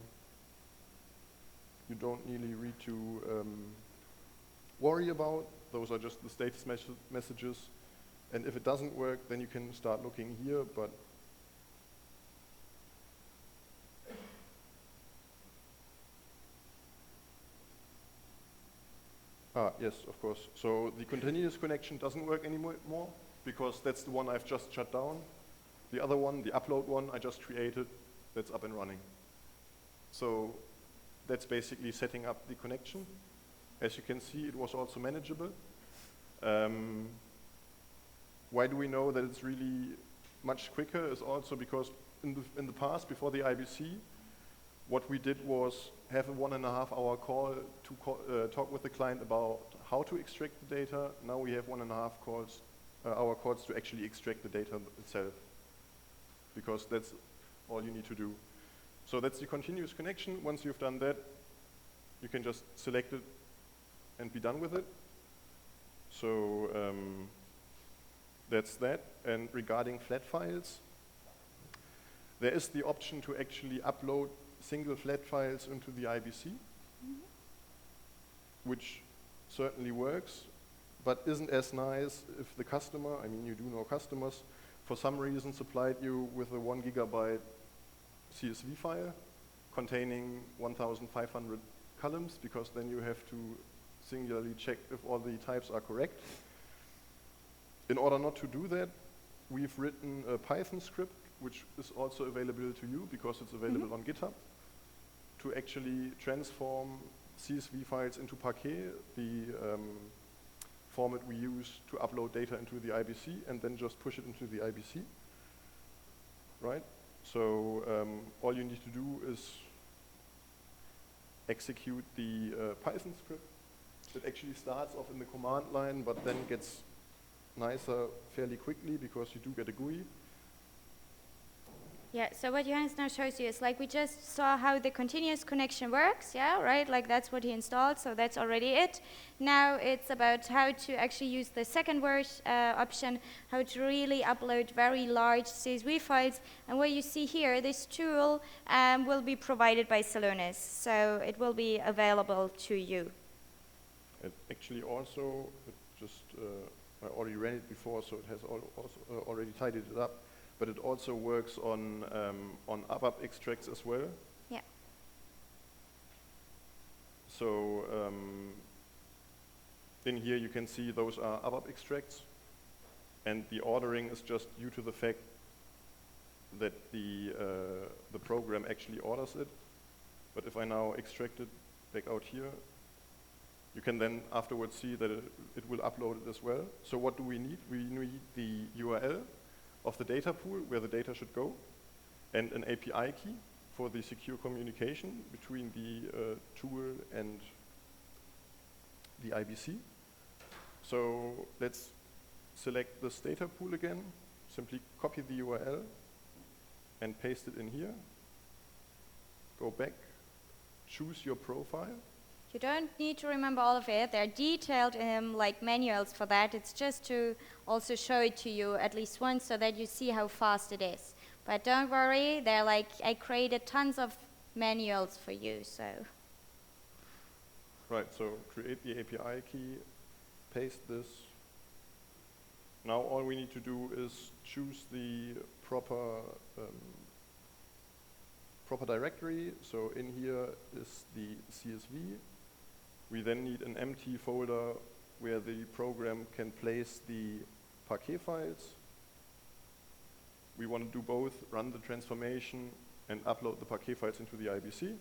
Speaker 2: you don't really need to worry about. Those are just the status messages. And if it doesn't work, then you can start looking here. But yes, of course. So the continuous connection doesn't work anymore, because that's the one I've just shut down. The other one, the upload one, I just created, that's up and running. So that's basically setting up the connection. As you can see, it was also manageable. Why do we know that it's really much quicker? Is also because in the past, before the IBC, what we did was have a 1.5 hour call to talk with the client about how to extract the data. Now we have 1.5 hour calls to actually extract the data itself, because that's all you need to do. So that's the continuous connection. Once you've done that, you can just select it and be done with it. So that's that. And regarding flat files, there is the option to actually upload single flat files into the IBC, which certainly works, but isn't as nice if the customer, I mean, you do know customers, for some reason supplied you with a 1 gigabyte CSV file containing 1,500 columns, because then you have to singularly check if all the types are correct. In order not to do that, we've written a Python script, which is also available to you because it's available on GitHub, to actually transform CSV files into Parquet, the format we use to upload data into the IBC, and then just push it into the IBC, right? So all you need to do is execute the Python script. It actually starts off in the command line, but then gets nicer fairly quickly, because you do get a GUI.
Speaker 1: Yeah, so what Johannes now shows you is like we just saw how the continuous connection works, yeah, right? Like that's what he installed, so that's already it. Now it's about how to actually use the second option, how to really upload very large CSV files. And what you see here, this tool will be provided by Celonis, so it will be available to you.
Speaker 2: It actually also, I already ran it before, so it has already tidied it up. But it also works on ABAP extracts as well.
Speaker 1: Yeah.
Speaker 2: So in here you can see those are ABAP extracts, and the ordering is just due to the fact that the program actually orders it. But if I now extract it back out here, you can then afterwards see that it will upload it as well. So what do we need? We need the URL of the data pool where the data should go, and an API key for the secure communication between the tool and the IBC. So let's select this data pool again, simply copy the URL and paste it in here. Go back, choose your profile.
Speaker 1: You don't need to remember all of it. They're detailed like manuals for that. It's just to also show it to you at least once so that you see how fast it is. But don't worry, they're like, I created tons of manuals for you, so.
Speaker 2: Right, so create the API key, paste this. Now all we need to do is choose the proper directory. So in here is the CSV. We then need an empty folder where the program can place the Parquet files. We want to do both, run the transformation and upload the Parquet files into the IBC.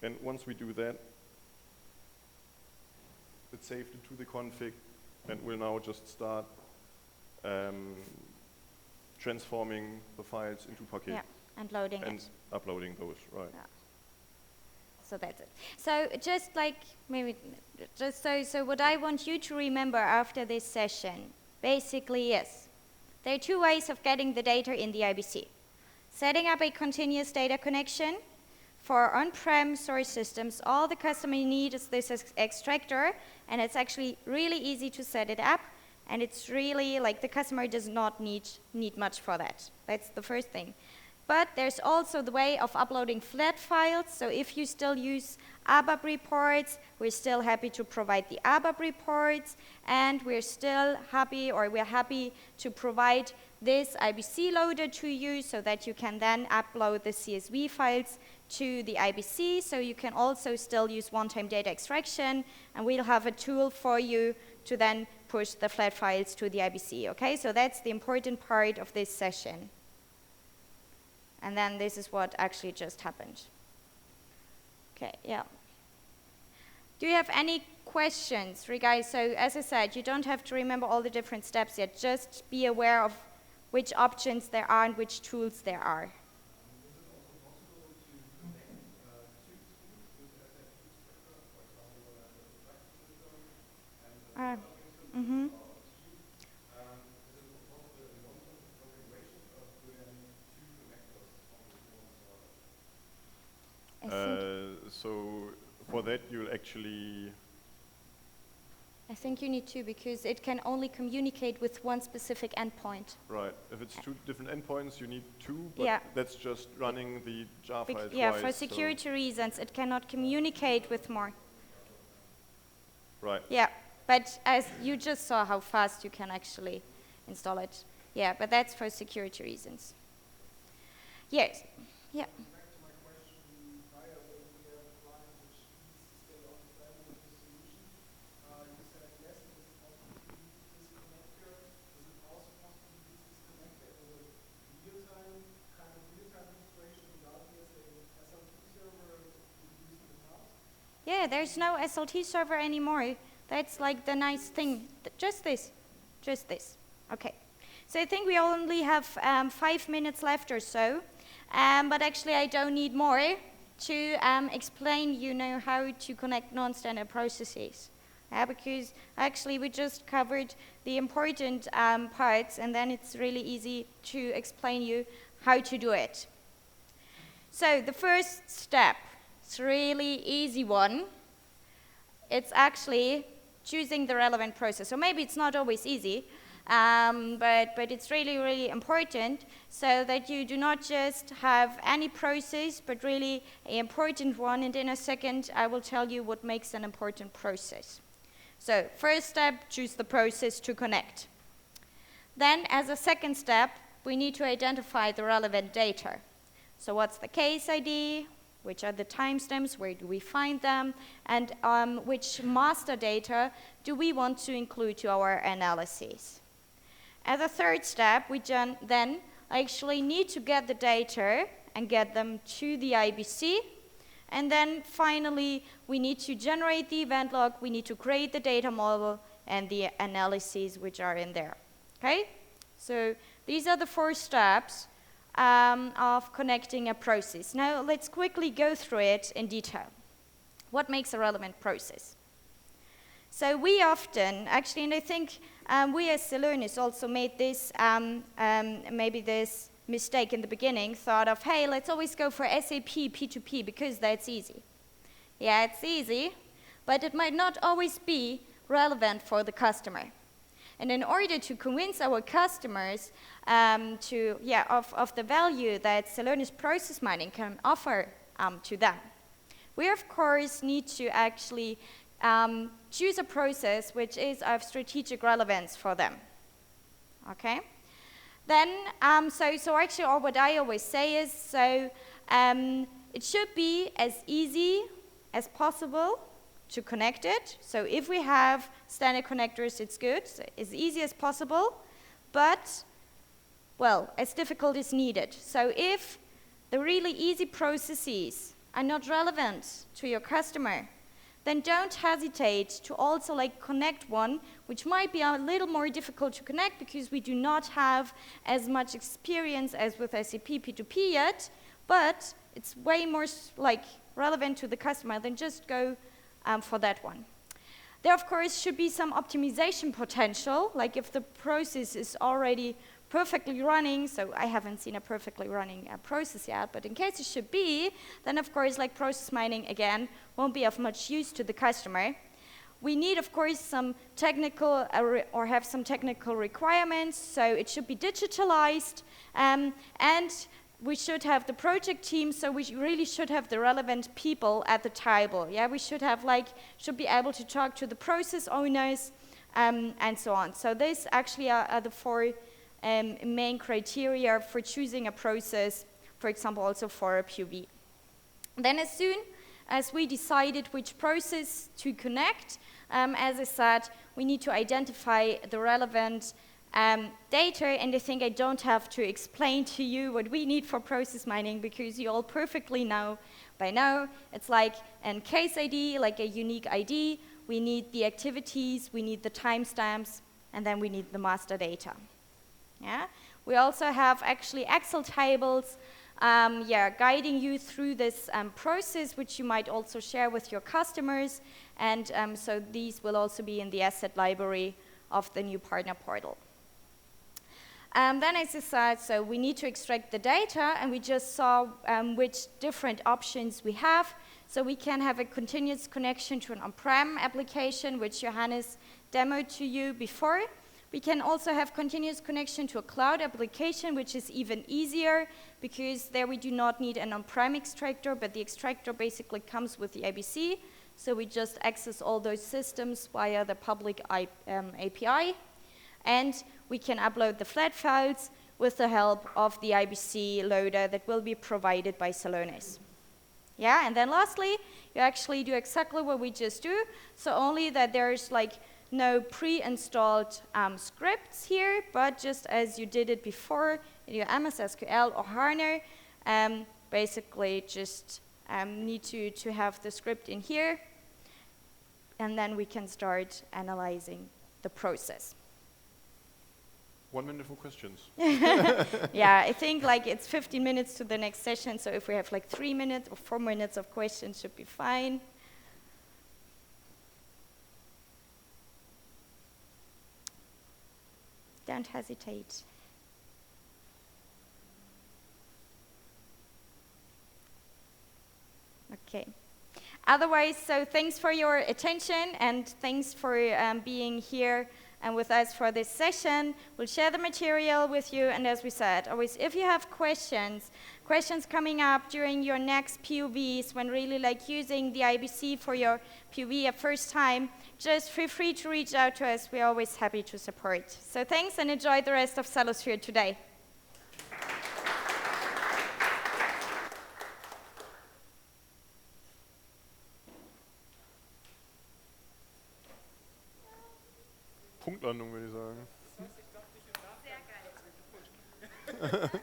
Speaker 2: And once we do that, it's saved into the config and we'll now just start transforming the files into Parquet.
Speaker 1: Yeah, and loading
Speaker 2: and
Speaker 1: it.
Speaker 2: Uploading those, right.
Speaker 1: Yeah. So that's it. So just like, maybe, just so what I want you to remember after this session, basically is, there are two ways of getting the data in the IBC. Setting up a continuous data connection. For on-prem source systems, all the customer needs is this extractor, and it's actually really easy to set it up, and it's really, like, the customer does not need much for that. That's the first thing. But there's also the way of uploading flat files, so if you still use ABAP reports, we're still happy to provide the ABAP reports, and we're still happy, or we're happy to provide this IBC loader to you so that you can then upload the CSV files to the IBC, so you can also still use one-time data extraction, and we'll have a tool for you to then push the flat files to the IBC, okay? So that's the important part of this session. And then this is what actually just happened. Okay, yeah. Do you have any questions regarding, so as I said, you don't have to remember all the different steps yet, just be aware of which options there are and which tools there are. Mm-hmm.
Speaker 2: So for that you'll actually...
Speaker 1: I think you need to, because it can only communicate with one specific endpoint.
Speaker 2: Right. If it's two different endpoints, you need two, but
Speaker 1: yeah.
Speaker 2: That's just running the jar file twice.
Speaker 1: Yeah, for security reasons, it cannot communicate with more.
Speaker 2: Right.
Speaker 1: Yeah, but as you just saw how fast you can actually install it. Yeah, but that's for security reasons. Yes. Yeah. Yeah, there's no SLT server anymore. That's like the nice thing. Just this. Okay. So I think we only have 5 minutes left or so. But actually I don't need more to explain, how to connect non-standard processes. Because actually we just covered the important parts, and then it's really easy to explain you how to do it. So the first step, it's a really easy one. It's actually choosing the relevant process. So maybe it's not always easy, but it's really, really important so that you do not just have any process, but really an important one. And in a second, I will tell you what makes an important process. So first step, choose the process to connect. Then as a second step, we need to identify the relevant data. So what's the case ID? Which are the timestamps? Where do we find them? And which master data do we want to include to our analysis? As a third step, we then actually need to get the data and get them to the IBC. And then finally, we need to generate the event log, we need to create the data model and the analyses which are in there. Okay? So these are the 4 steps of connecting a process. Now let's quickly go through it in detail. What makes a relevant process? So we often, actually, and I think we as Celonis also made this, maybe this mistake in the beginning, thought of, hey, let's always go for SAP P2P because that's easy. Yeah, it's easy, but it might not always be relevant for the customer. And in order to convince our customers of the value that Celonis process mining can offer to them, we of course need to actually choose a process which is of strategic relevance for them. Okay? Then, so actually, or what I always say is, it should be as easy as possible to connect it. So if we have standard connectors, it's good, so as easy as possible, but, well, as difficult as needed. So if the really easy processes are not relevant to your customer, then don't hesitate to also connect one, which might be a little more difficult to connect because we do not have as much experience as with SAP P2P yet, but it's way more relevant to the customer than just go for that one. There, of course, should be some optimization potential, like if the process is already perfectly running, so I haven't seen a perfectly running process yet, but in case it should be, then of course, process mining, again, won't be of much use to the customer. We need, of course, some technical, or have some technical requirements, so it should be digitalized, and we should have the project team, so we really should have the relevant people at the table. Yeah, we should have should be able to talk to the process owners, and so on. So these actually are the four main criteria for choosing a process, for example, also for a POV. Then as soon as we decided which process to connect, as I said, we need to identify the relevant data, and I think I don't have to explain to you what we need for process mining because you all perfectly know by now. It's like a case ID, like a unique ID. We need the activities, we need the timestamps, and then we need the master data. Yeah? We also have actually Excel tables guiding you through this process, which you might also share with your customers, and so these will also be in the asset library of the new partner portal. Then as I said, so we need to extract the data, and we just saw which different options we have. So we can have a continuous connection to an on-prem application, which Johannes demoed to you before. We can also have continuous connection to a cloud application, which is even easier, because there we do not need an on-prem extractor, but the extractor basically comes with the IBC. So we just access all those systems via the public API. And we can upload the flat files with the help of the IBC loader that will be provided by Celonis. Yeah, and then lastly, you actually do exactly what we just do, so only that there's no pre-installed scripts here, but just as you did it before in your MS SQL or HANA, basically just need to have the script in here, and then we can start analyzing the process.
Speaker 2: 1 minute for questions.
Speaker 1: Yeah, I think it's 15 minutes to the next session, so if we have 3 minutes or 4 minutes of questions, should be fine. Don't hesitate. Okay. Otherwise, so thanks for your attention, and thanks for being here and with us for this session. We'll share the material with you, and as we said, always if you have questions coming up during your next POVs, when really using the IBC for your POV a first time, just feel free to reach out to us. We're always happy to support. So thanks, and enjoy the rest of Celosphere today.
Speaker 2: Punktlandung, würde ich sagen.
Speaker 4: Sehr geil.